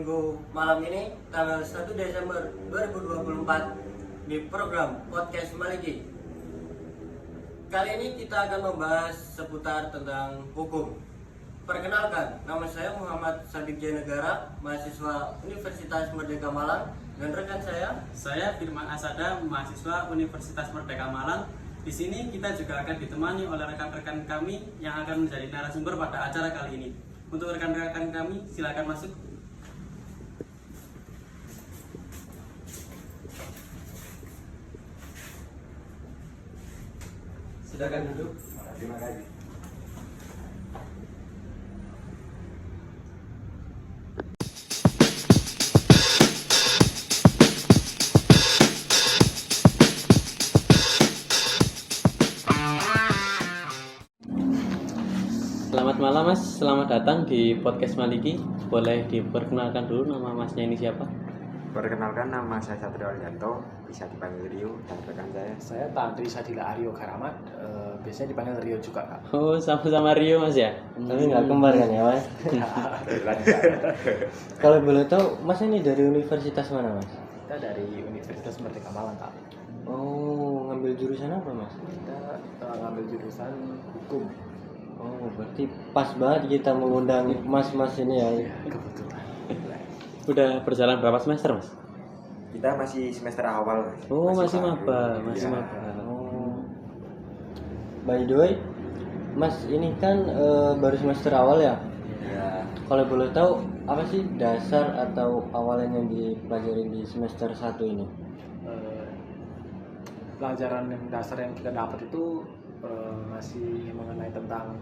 Minggu malam ini tanggal 1 Desember 2024 di program Podcast Maliki. Kali ini kita akan membahas seputar tentang hukum. Perkenalkan, nama saya Muhammad Sadik Jayanegara, mahasiswa Universitas Merdeka Malang, dan rekan saya Firman Asada, mahasiswa Universitas Merdeka Malang. Di sini kita juga akan ditemani oleh rekan-rekan kami yang akan menjadi narasumber pada acara kali ini. Untuk rekan-rekan kami, silakan masuk. Silakan duduk. Terima kasih. Selamat malam Mas, selamat datang di Podcast Maliki. Boleh diperkenalkan dulu nama Masnya ini siapa? Perkenalkan, nama saya Satrio Aljanto, bisa dipanggil Rio, dan rekan Saya Tandri Sadila Aryo Karamat, biasanya dipanggil Rio juga Kak. Oh, sama-sama Rio Mas ya? Tapi nggak kembar kan ya Mas? Kalau boleh tahu Mas ini dari universitas mana Mas? Kita dari Universitas Merdeka Malang Kak. Oh, ngambil jurusan apa Mas? Kita ngambil jurusan hukum. Oh, berarti pas banget kita mengundang mas-mas ini ya. Kebetulan. Udah berjalan berapa semester Mas? Kita masih semester awal. Oh, masih baru. maba, masih Ya. maba. Oh. By the way, Mas ini kan baru semester awal ya? Ya, Kalau boleh tahu apa sih dasar atau awalan yang dipelajari di semester 1 ini? Pelajaran yang dasar yang kita dapat itu masih mengenai tentang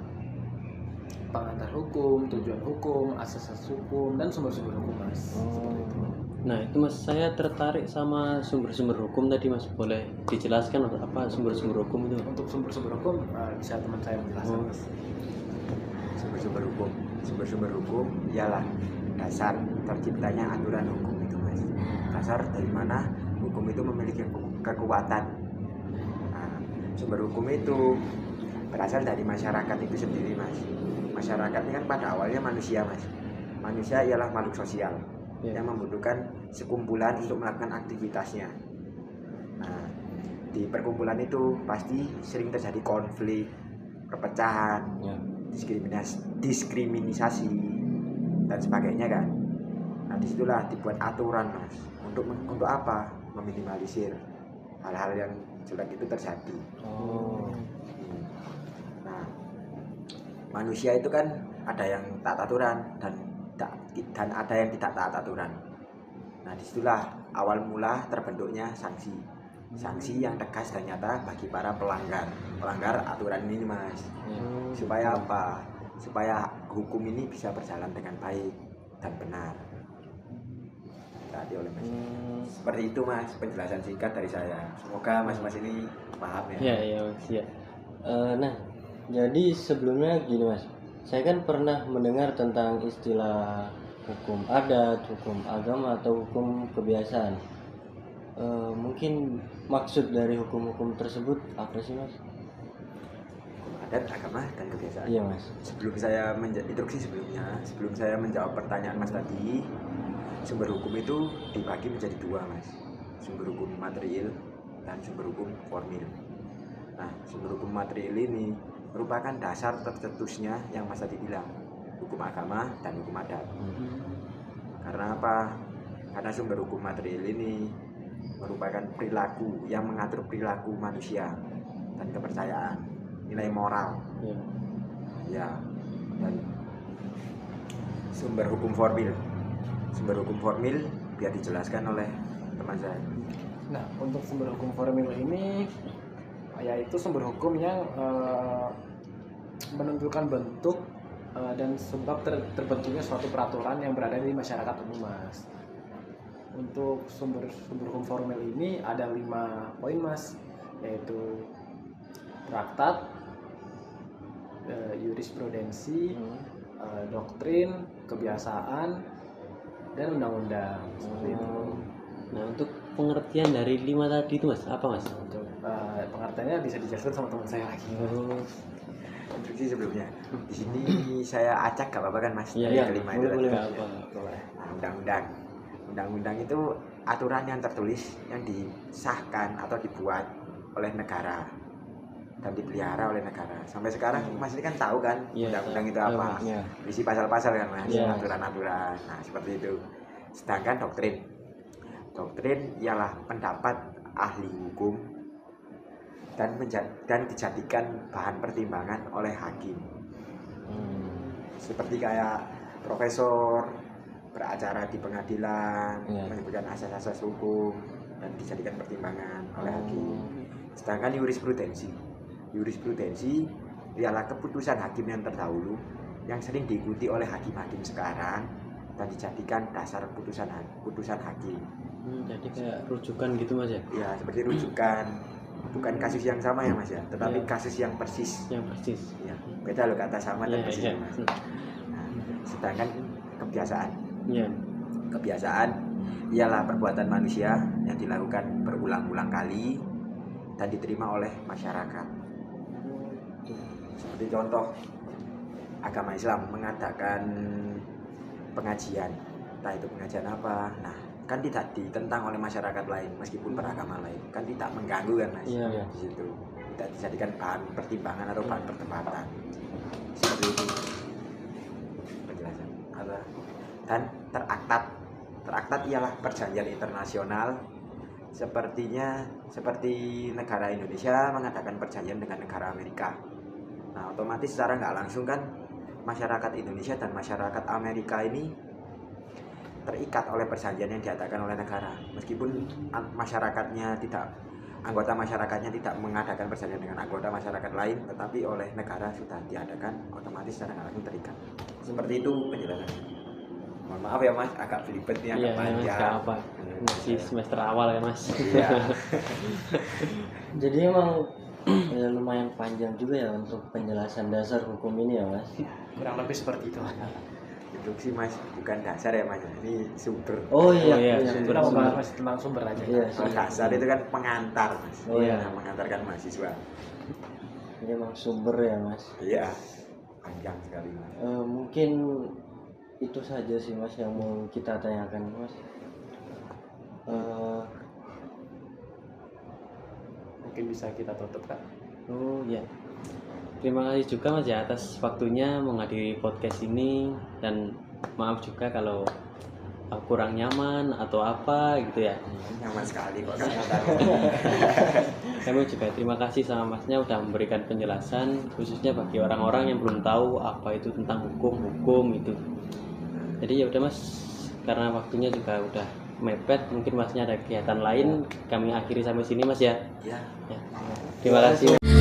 pengantar hukum, tujuan hukum, asas-asas hukum, dan sumber-sumber hukum Mas. Seperti itu. Nah itu Mas, saya tertarik sama sumber-sumber hukum tadi Mas. Boleh dijelaskan apa sumber-sumber hukum itu? Untuk sumber-sumber hukum bisa teman saya menjelaskan Oh. Mas. sumber-sumber hukum. Sumber-sumber hukum ialah dasar terciptanya aturan hukum itu, Mas. Dasar dari mana hukum itu memiliki kekuatan. Nah, sumber hukum itu berasal dari masyarakat itu sendiri, Mas. Masyarakat ini kan pada awalnya manusia, Mas. Manusia ialah makhluk sosial yang membutuhkan sekumpulan untuk melakukan aktivitasnya. Nah, di perkumpulan itu pasti sering terjadi konflik, perpecahan, diskriminasi dan sebagainya kan. Nah, disitulah dibuat aturan, Mas. Untuk apa? Meminimalisir hal-hal yang jelek itu terjadi. Nah, manusia itu kan ada yang taat aturan dan ada yang tidak taat aturan. Nah, disitulah awal mula terbentuknya sanksi yang tegas dan nyata bagi para pelanggar aturan ini, Mas. Supaya apa? Supaya hukum ini bisa berjalan dengan baik dan benar. Tadi oleh Mas. Seperti itu, Mas, penjelasan singkat dari saya. Semoga Mas-mas ini paham ya. Iya Mas ya. Nah, jadi sebelumnya gini Mas, saya kan pernah mendengar tentang istilah hukum adat, hukum agama, atau hukum kebiasaan. Mungkin maksud dari hukum-hukum tersebut apa sih Mas? Adat, agama, dan kebiasaan. Iya Mas. Sebelum saya sebelum saya menjawab pertanyaan Mas tadi, sumber hukum itu dibagi menjadi dua, Mas. Sumber hukum material dan sumber hukum formil. Nah, sumber hukum material ini merupakan dasar tercetusnya yang Mas tadi bilang, hukum agama dan hukum adat. Karena apa? Karena sumber hukum material ini merupakan perilaku yang mengatur perilaku manusia dan kepercayaan, nilai moral. Ya. Dan sumber hukum formil biar dijelaskan oleh teman saya. Nah, untuk sumber hukum formil ini yaitu sumber hukum yang menentukan bentuk dan sebab terbentuknya suatu peraturan yang berada di masyarakat umum, Mas. Untuk sumber hukum formil ini ada 5 poin, Mas, yaitu traktat, jurisprudensi, doktrin, kebiasaan, dan undang-undang. Seperti itu. Nah untuk pengertian dari 5 tadi itu Mas, apa Mas? Untuk pengertiannya bisa dijelaskan sama teman saya lagi. introduksi sebelumnya. Di sini saya acak gak apa-apa kan Mas? Iya, Dari iya, kelima boleh, itu. boleh. Nggak apa. Nah, undang-undang itu aturan yang tertulis yang disahkan atau dibuat oleh negara dan dipelihara oleh negara. Sampai sekarang Mas ini kan tahu kan Iya, undang-undang itu tahu, apa? Mas. Iya. Isi pasal-pasal kan Mas, Iya. aturan-aturan. Nah, seperti itu. Sedangkan doktrin ialah pendapat ahli hukum dan dijadikan bahan pertimbangan oleh hakim. Seperti kayak profesor beracara di pengadilan, Iya. menyebutkan asas-asas hukum dan dijadikan pertimbangan oleh hakim. Sedangkan jurisprudensi ialah keputusan hakim yang terdahulu yang sering diikuti oleh hakim-hakim sekarang dan dijadikan dasar putusan hakim. Jadi kayak rujukan gitu Mas ya. Ya, seperti rujukan, bukan kasus yang sama ya Mas ya, tetapi Iya. kasus yang persis. Yang persis. Ya, beda loh kata sama dan Iya, persis. iya. Mas. Nah, sedangkan kebiasaan Iya. Kebiasaan ialah perbuatan manusia yang dilakukan berulang-ulang kali dan diterima oleh masyarakat. Seperti contoh, agama Islam mengadakan pengajian, entah itu pengajian apa. Nah, kan tidak ditentang oleh masyarakat lain, meskipun beragama lain, kan tidak mengganggu kan Mas? Iya, iya. Di situ tidak dijadikan bahan pertimbangan atau bahan perdebatan. Seperti itu penjelasan. Dan teraktat ialah perjanjian internasional seperti negara Indonesia mengadakan perjanjian dengan negara Amerika. Nah, otomatis secara nggak langsung kan masyarakat Indonesia dan masyarakat Amerika ini terikat oleh perjanjian yang diadakan oleh negara. Meskipun anggota masyarakatnya tidak mengadakan perjanjian dengan anggota masyarakat lain, tetapi oleh negara sudah diadakan, otomatis secara nggak langsung terikat. Seperti itu penjelasannya. Mohon maaf ya Mas, agak belibet nih, agak Iya, Mas, panjang. nggak apa. Masih semester awal ya Mas. Iya. Jadi emang ya, lumayan panjang juga ya untuk penjelasan dasar hukum ini ya Mas. Kurang lebih seperti itu. Introduksi Mas, bukan dasar ya Mas, ini sumber. Oh iya, Oh, iya, iya. Kita mau bahas tentang sumber aja. Iya, Kalau dasar itu kan pengantar Mas. Oh, iya. Yang mengantarkan mahasiswa. Ini emang sumber ya Mas. Iya, panjang sekali Mas. Mungkin itu saja sih Mas yang mau kita tanyakan Mas. Mungkin bisa kita tutup kan. Oh ya. Terima kasih juga Mas ya atas waktunya menghadiri podcast ini, dan maaf juga kalau aku kurang nyaman atau apa gitu ya. Nyaman sekali kok saya tahu. Kami juga terima kasih sama Masnya udah memberikan penjelasan khususnya bagi orang-orang yang belum tahu apa itu tentang hukum itu. Jadi ya udah Mas, karena waktunya juga udah mepet, mungkin Masnya ada kegiatan lain, kami akhiri sampai sini Mas ya. Iya. Ya. Terima kasih.